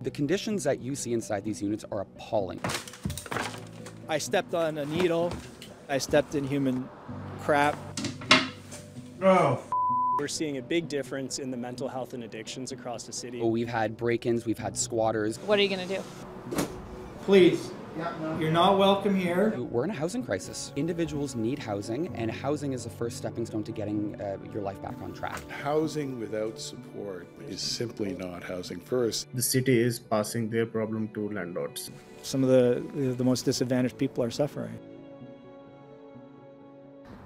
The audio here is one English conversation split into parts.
The conditions that you see inside these units are appalling. I stepped on a needle. I stepped in human crap. Oh. We're seeing a big difference in the mental health and addictions across the city. We've had break-ins, we've had squatters. What are you going to do? Please, you're not welcome here. We're in a housing crisis. Individuals need housing, and housing is the first stepping stone to getting your life back on track. Housing without support is simply not housing first. The city is passing their problem to landlords. Some of the most disadvantaged people are suffering.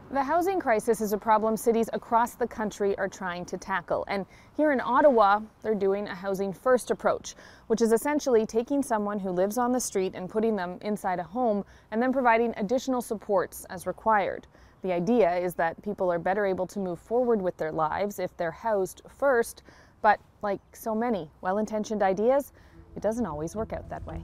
The housing crisis is a problem cities across the country are trying to tackle. And here in Ottawa, they're doing a housing first approach, which is essentially taking someone who lives on the street and putting them inside a home and then providing additional supports as required. The idea is that people are better able to move forward with their lives if they're housed first. But like so many well-intentioned ideas, it doesn't always work out that way.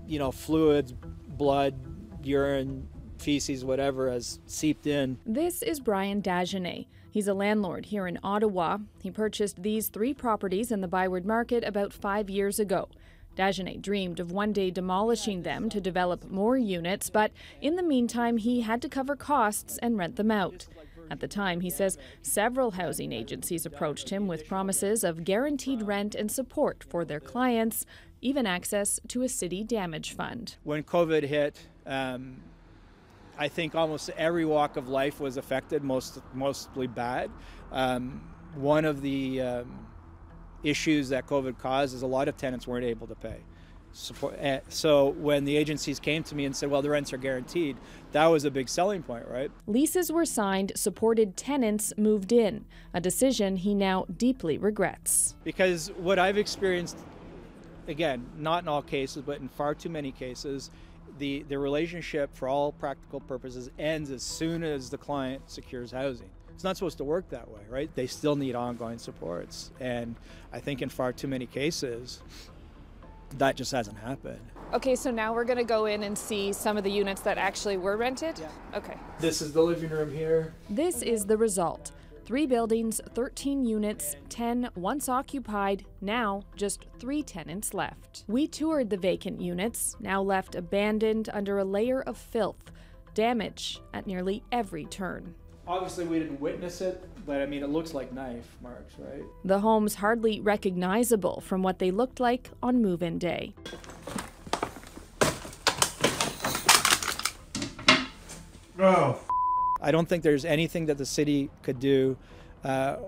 You know, fluids, blood, urine, feces, whatever has seeped in. This is Brian Dagenet. He's a landlord here in Ottawa. He purchased these 3 properties in the Byward Market about 5 years ago. Dagenet dreamed of one day demolishing them to develop more units, but in the meantime, he had to cover costs and rent them out. At the time, he says, several housing agencies approached him with promises of guaranteed rent and support for their clients, even access to a city damage fund. When COVID hit, I think almost every walk of life was affected, mostly bad. One of the issues that COVID caused is a lot of tenants weren't able to pay. So when the agencies came to me and said, well, the rents are guaranteed, that was a big selling point, right? Leases were signed, supported tenants moved in, a decision he now deeply regrets. Because what I've experienced, again, not in all cases, but in far too many cases, the relationship, for all practical purposes, ends as soon as the client secures housing. It's not supposed to work that way, right? They still need ongoing supports. And I think in far too many cases, that just hasn't happened. Okay, so now we're going to go in and see some of the units that actually were rented? Yeah. Okay. This is the living room here. This is the result. 3 buildings, 13 units, 10 once occupied, now just 3 tenants left. We toured the vacant units, now left abandoned under a layer of filth, damage at nearly every turn. Obviously we didn't witness it, but I mean it looks like knife marks, right? The homes hardly recognizable from what they looked like on move-in day. Oh. I don't think there's anything that the city could do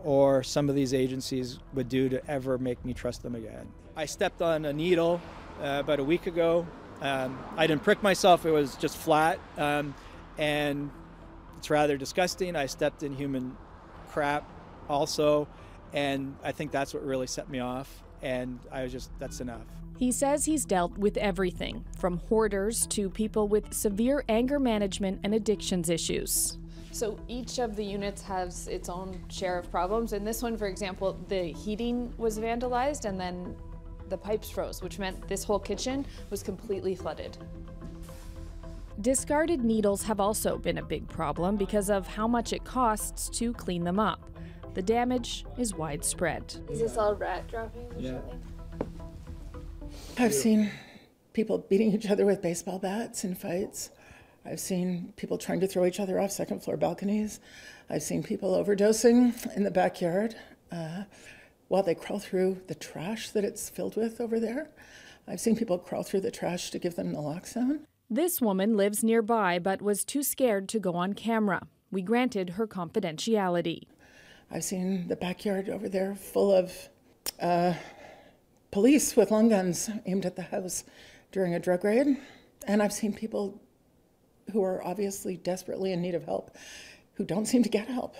or some of these agencies would do to ever make me trust them again. I stepped on a needle about a week ago. I didn't prick myself, it was just flat, and it's rather disgusting. I stepped in human crap also, and I think that's what really set me off, and that's enough. He says he's dealt with everything, from hoarders to people with severe anger management and addictions issues. So each of the units has its own share of problems. In this one, for example, the heating was vandalized and then the pipes froze, which meant this whole kitchen was completely flooded. Discarded needles have also been a big problem because of how much it costs to clean them up. The damage is widespread. Is this all rat droppings or something? I've seen people beating each other with baseball bats in fights. I've seen people trying to throw each other off second-floor balconies. I've seen people overdosing in the backyard while they crawl through the trash that it's filled with over there. I've seen people crawl through the trash to give them naloxone. This woman lives nearby but was too scared to go on camera. We granted her confidentiality. I've seen the backyard over there full of police with long guns aimed at the house during a drug raid. And I've seen people who are obviously desperately in need of help who don't seem to get help.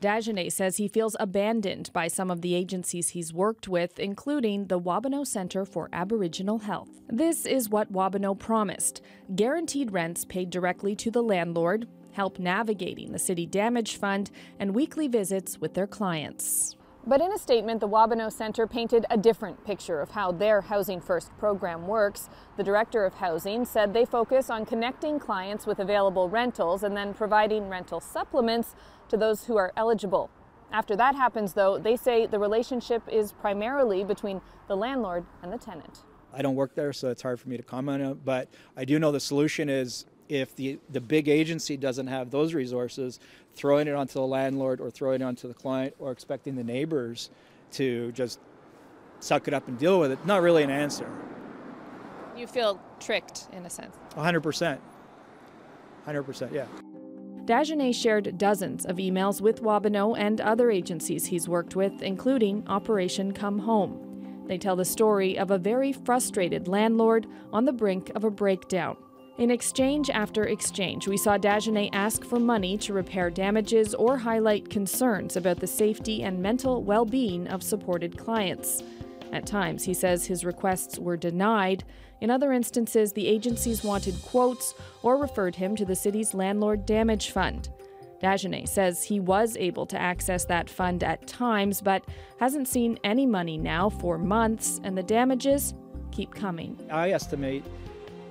Dagenet says he feels abandoned by some of the agencies he's worked with, including the Wabano Centre for Aboriginal Health. This is what Wabano promised: guaranteed rents paid directly to the landlord, help navigating the city damage fund, and weekly visits with their clients. But in a statement, the Wabano Centre painted a different picture of how their Housing First program works. The director of housing said they focus on connecting clients with available rentals and then providing rental supplements to those who are eligible. After that happens, though, they say the relationship is primarily between the landlord and the tenant. I don't work there, so it's hard for me to comment on it, but I do know the solution is if the big agency doesn't have those resources, throwing it onto the landlord or throwing it onto the client or expecting the neighbors to just suck it up and deal with it, not really an answer. You feel tricked, in a sense. 100%. 100%, yeah. Dagenet shared dozens of emails with Wabeno and other agencies he's worked with, including Operation Come Home. They tell the story of a very frustrated landlord on the brink of a breakdown. In exchange after exchange, we saw Dagenet ask for money to repair damages or highlight concerns about the safety and mental well-being of supported clients. At times, he says his requests were denied. In other instances, the agencies wanted quotes or referred him to the city's landlord damage fund. Dagenet says he was able to access that fund at times, but hasn't seen any money now for months, and the damages keep coming. I estimate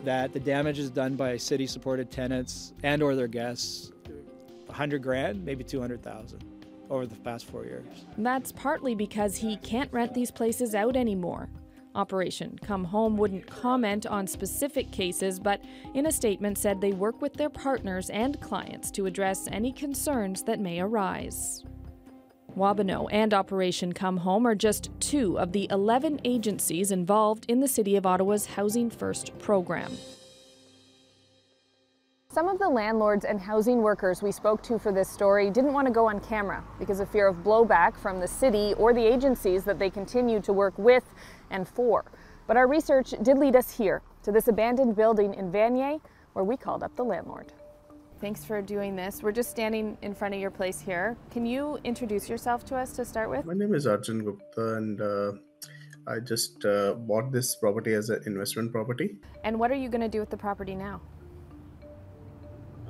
that the damages done by city-supported tenants and or their guests, $100,000, maybe $200,000 over the past 4 years. That's partly because he can't rent these places out anymore. Operation Come Home wouldn't comment on specific cases, but in a statement said they work with their partners and clients to address any concerns that may arise. Wabeno and Operation Come Home are just 2 of the 11 agencies involved in the City of Ottawa's Housing First program. Some of the landlords and housing workers we spoke to for this story didn't want to go on camera because of fear of blowback from the city or the agencies that they continue to work with and for. But our research did lead us here, to this abandoned building in Vanier, where we called up the landlord. Thanks for doing this. We're just standing in front of your place here. Can you introduce yourself to us to start with? My name is Arjun Gupta, and I just bought this property as an investment property. And what are you going to do with the property now?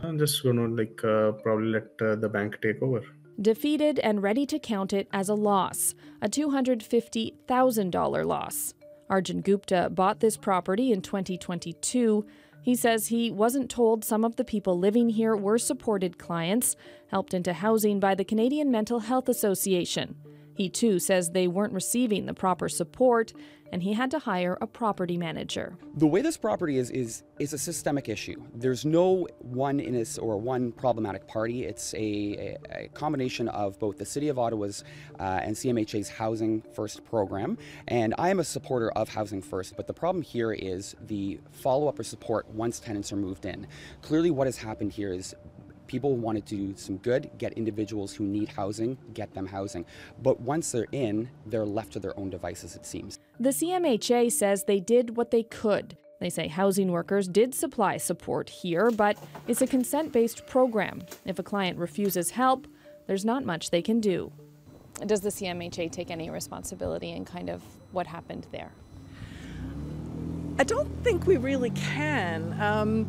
I'm just going to probably let the bank take over. Defeated and ready to count it as a loss, a $250,000 loss. Arjun Gupta bought this property in 2022. He says he wasn't told some of the people living here were supported clients, helped into housing by the Canadian Mental Health Association. He too says they weren't receiving the proper support, and he had to hire a property manager. The way this property is a systemic issue. There's no one one problematic party. It's a combination of both the City of Ottawa's and CMHA's Housing First program, and I am a supporter of Housing First, but the problem here is the follow-up or support once tenants are moved in. Clearly what has happened here is people wanted to do some good, get individuals who need housing, get them housing. But once they're in, they're left to their own devices, it seems. The CMHA says they did what they could. They say housing workers did supply support here, but it's a consent-based program. If a client refuses help, there's not much they can do. Does the CMHA take any responsibility in kind of what happened there? I don't think we really can.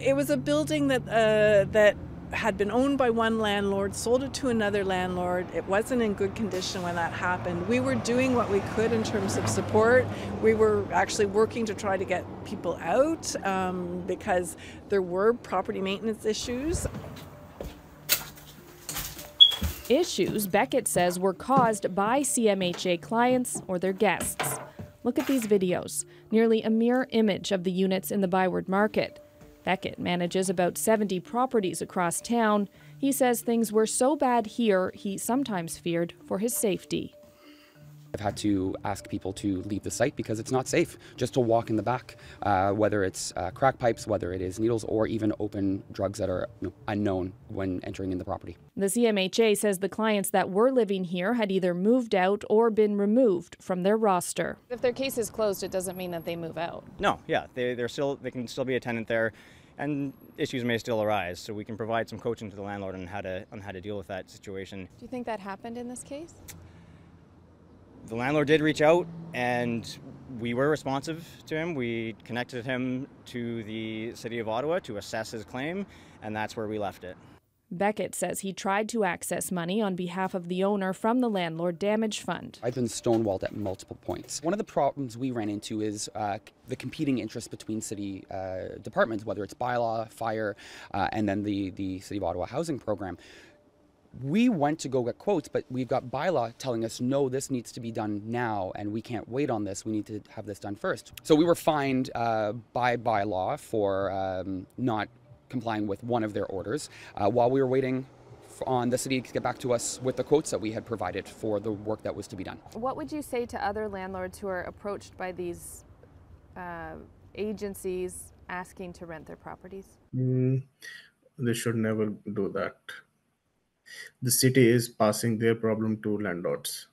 It was a building that had been owned by one landlord, sold it to another landlord. It wasn't in good condition when that happened. We were doing what we could in terms of support. We were actually working to try to get people out because there were property maintenance issues. Issues, Beckett says, were caused by CMHA clients or their guests. Look at these videos, nearly a mirror image of the units in the Byward Market. Beckett manages about 70 properties across town. He says things were so bad here, he sometimes feared for his safety. I've had to ask people to leave the site because it's not safe just to walk in the back, whether it's crack pipes, whether it is needles, or even open drugs that are unknown when entering in the property. The CMHA says the clients that were living here had either moved out or been removed from their roster. If their case is closed, it doesn't mean that they move out. No, yeah, they can still be a tenant there, and issues may still arise. So we can provide some coaching to the landlord on how to deal with that situation. Do you think that happened in this case? The landlord did reach out, and we were responsive to him. We connected him to the City of Ottawa to assess his claim, and that's where we left it. Beckett says he tried to access money on behalf of the owner from the Landlord Damage Fund. I've been stonewalled at multiple points. One of the problems we ran into is the competing interests between city departments, whether it's bylaw, fire, and then the City of Ottawa housing program. we went to go get quotes, but we've got bylaw telling us, no, this needs to be done now, and we can't wait on this. We need to have this done first. So we were fined by bylaw for not complying with one of their orders while we were waiting on the city to get back to us with the quotes that we had provided for the work that was to be done. What would you say to other landlords who are approached by these agencies asking to rent their properties? They should never do that. The city is passing their problem to landlords,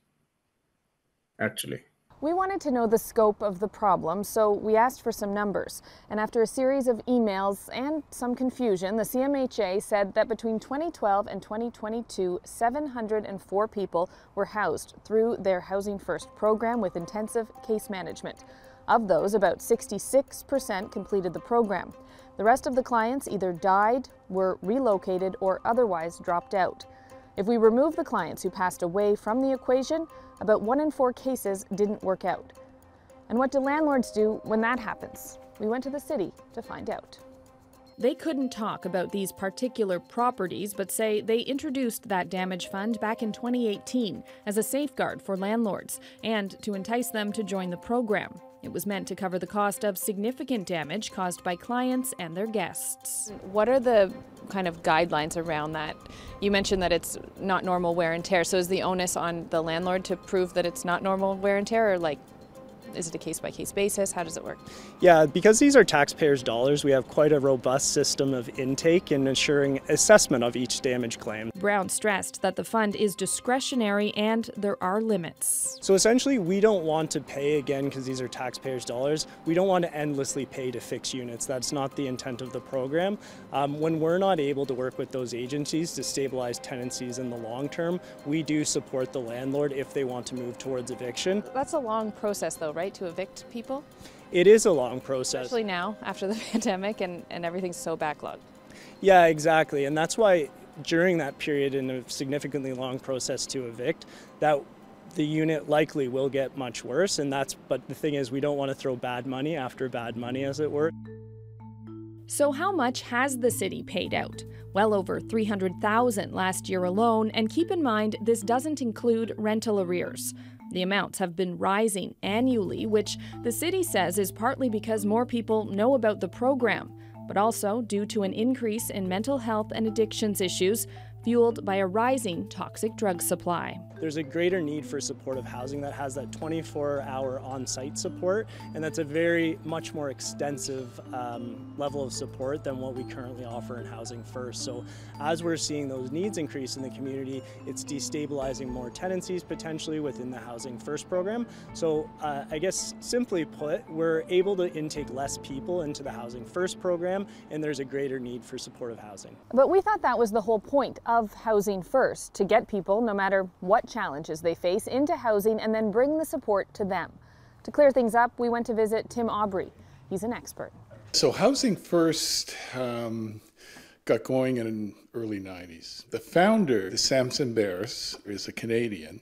actually. We wanted to know the scope of the problem, so we asked for some numbers. And after a series of emails and some confusion, the CMHA said that between 2012 and 2022, 704 people were housed through their Housing First program with intensive case management. Of those, about 66% completed the program. The rest of the clients either died, were relocated, or otherwise dropped out. If we remove the clients who passed away from the equation, about 1 in 4 cases didn't work out. And what do landlords do when that happens? We went to the city to find out. They couldn't talk about these particular properties, but say they introduced that damage fund back in 2018 as a safeguard for landlords and to entice them to join the program. It was meant to cover the cost of significant damage caused by clients and their guests. What are the kind of guidelines around that? You mentioned that it's not normal wear and tear, so is the onus on the landlord to prove that it's not normal wear and tear, or is it a case-by-case basis? How does it work? Yeah, because these are taxpayers' dollars, we have quite a robust system of intake and ensuring assessment of each damage claim. Brown stressed that the fund is discretionary and there are limits. So essentially, we don't want to pay, again, because these are taxpayers' dollars, we don't want to endlessly pay to fix units. That's not the intent of the program. When we're not able to work with those agencies to stabilize tenancies in the long term, we do support the landlord if they want to move towards eviction. That's a long process, though, right, to evict people? It is a long process. Especially now, after the pandemic, and everything's so backlogged. Yeah, exactly. And that's why during that period, in a significantly long process to evict, that the unit likely will get much worse. But the thing is, we don't want to throw bad money after bad money, as it were. So how much has the city paid out? Well over $300,000 last year alone, and keep in mind this doesn't include rental arrears. The amounts have been rising annually, which the city says is partly because more people know about the program, but also due to an increase in mental health and addictions issues fueled by a rising toxic drug supply. There's a greater need for supportive housing that has that 24-hour on-site support, and that's a much more extensive level of support than what we currently offer in Housing First. So as we're seeing those needs increase in the community, it's destabilizing more tenancies potentially within the Housing First program. So I guess simply put, we're able to intake less people into the Housing First program, and there's a greater need for supportive housing. But we thought that was the whole point of Housing First, to get people, no matter what challenges they face, into housing and then bring the support to them. To clear things up, we went to visit Tim Aubry. He's an expert. So Housing First got going in the early 90s. The founder, Samson Barris, is a Canadian,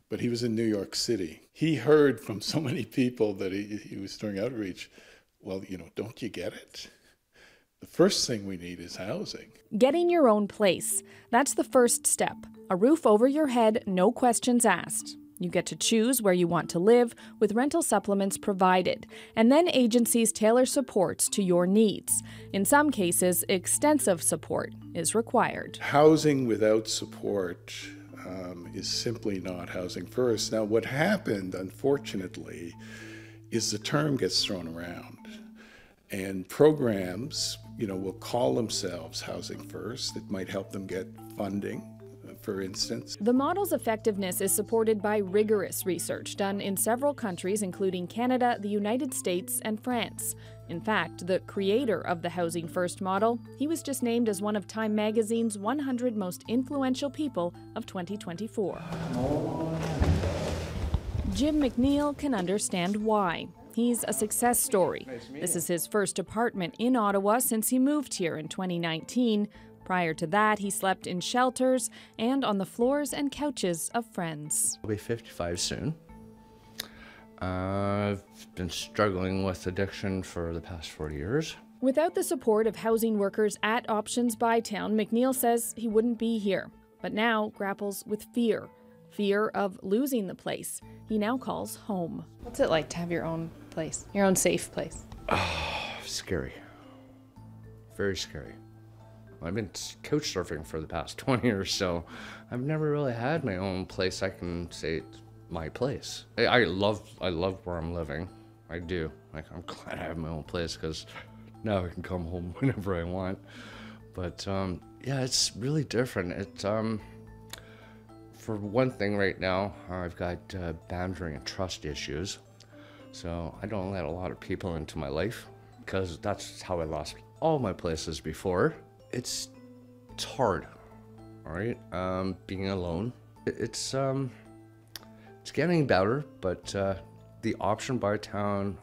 but he was in New York City. He heard from so many people that he was doing outreach, well, don't you get it? The first thing we need is housing. Getting your own place. That's the first step. A roof over your head, no questions asked. You get to choose where you want to live, with rental supplements provided. And then agencies tailor supports to your needs. In some cases, extensive support is required. Housing without support is simply not Housing First. Now, what happened, unfortunately, is the term gets thrown around. And programs, will call themselves Housing First. It might help them get funding, for instance. The model's effectiveness is supported by rigorous research done in several countries, including Canada, the United States, and France. In fact, the creator of the Housing First model, he was just named as one of Time magazine's 100 most influential people of 2024. Jim McNeil can understand why. He's a success story. This is his first apartment in Ottawa since he moved here in 2019. Prior to that, he slept in shelters and on the floors and couches of friends. I'll be 55 soon. I've been struggling with addiction for the past 4 years. Without the support of housing workers at Options Bytown, McNeil says he wouldn't be here. but now grapples with fear of losing the place he now calls home. What's it like to have your own place, your own safe place? Scary. Very scary. I've been couch surfing for the past 20 years, so I've never really had my own place. I can say it's my place. I love where I'm living. I do. Like, I'm glad I have my own place because now I can come home whenever I want. But yeah, it's really different. It for one thing, right now I've got boundary and trust issues, so I don't let a lot of people into my life because that's how I lost all my places before. It's hard, all right? Being alone. It's getting better, but the Option by Town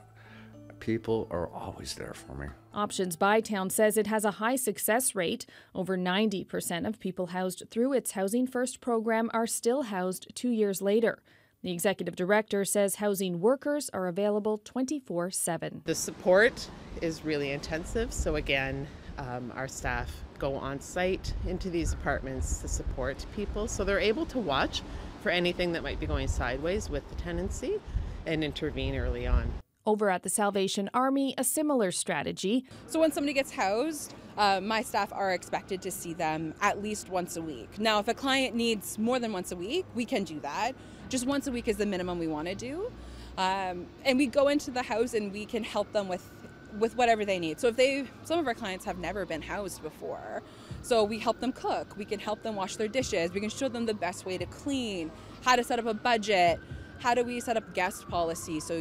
people are always there for me. Options by Town says it has a high success rate. Over 90% of people housed through its Housing First program are still housed 2 years later. The executive director says housing workers are available 24/7. The support is really intensive, so again, our staff go on site into these apartments to support people, so they're able to watch for anything that might be going sideways with the tenancy and intervene early on. Over at the Salvation Army, a similar strategy. So when somebody gets housed, my staff are expected to see them at least once a week. Now, if a client needs more than once a week, we can do that. Just once a week is the minimum we want to do. And we go into the house and we can help them with whatever they need. So if some of our clients have never been housed before, so we help them cook, we can help them wash their dishes, we can show them the best way to clean, how to set up a budget, how do we set up guest policy so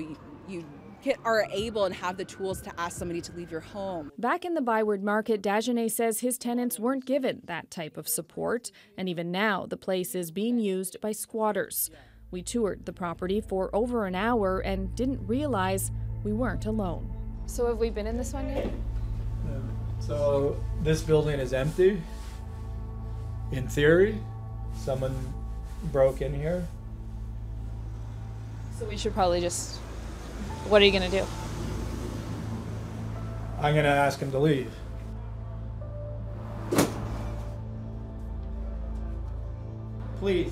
you are able and have the tools to ask somebody to leave your home. Back in the Byward Market, Dagenet says his tenants weren't given that type of support, and even now the place is being used by squatters. We toured the property for over an hour and didn't realize we weren't alone. So have we been in this one yet? So this building is empty. In theory, someone broke in here. So we should probably just... What are you going to do? I'm going to ask him to leave. Please,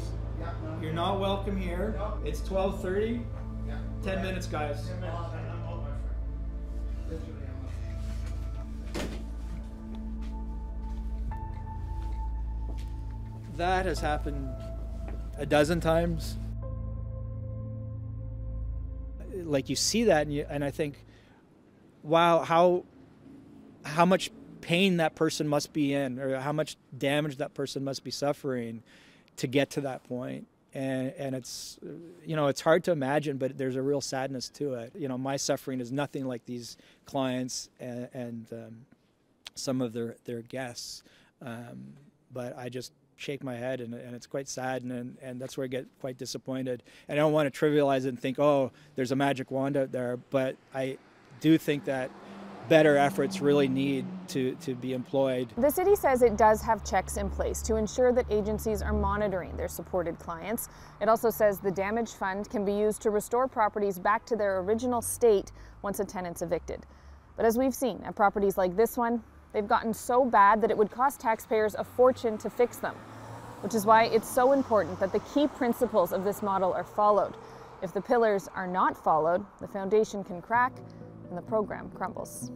you're not welcome here. It's 12:30. 10 minutes, guys. That has happened a dozen times. Like, you see that and I think, wow, how much pain that person must be in, or how much damage that person must be suffering to get to that point. And it's, you know, it's hard to imagine, but there's a real sadness to it. You know, my suffering is nothing like these clients and some of their guests. But I just shake my head, and it's quite sad, and that's where I get quite disappointed. And I don't want to trivialize it and think, oh, there's a magic wand out there, but I do think that better efforts really need to be employed. The city says it does have checks in place to ensure that agencies are monitoring their supported clients. It also says the damage fund can be used to restore properties back to their original state once a tenant's evicted. But as we've seen at properties like this one, they've gotten so bad that it would cost taxpayers a fortune to fix them, which is why it's so important that the key principles of this model are followed. If the pillars are not followed, the foundation can crack and the program crumbles.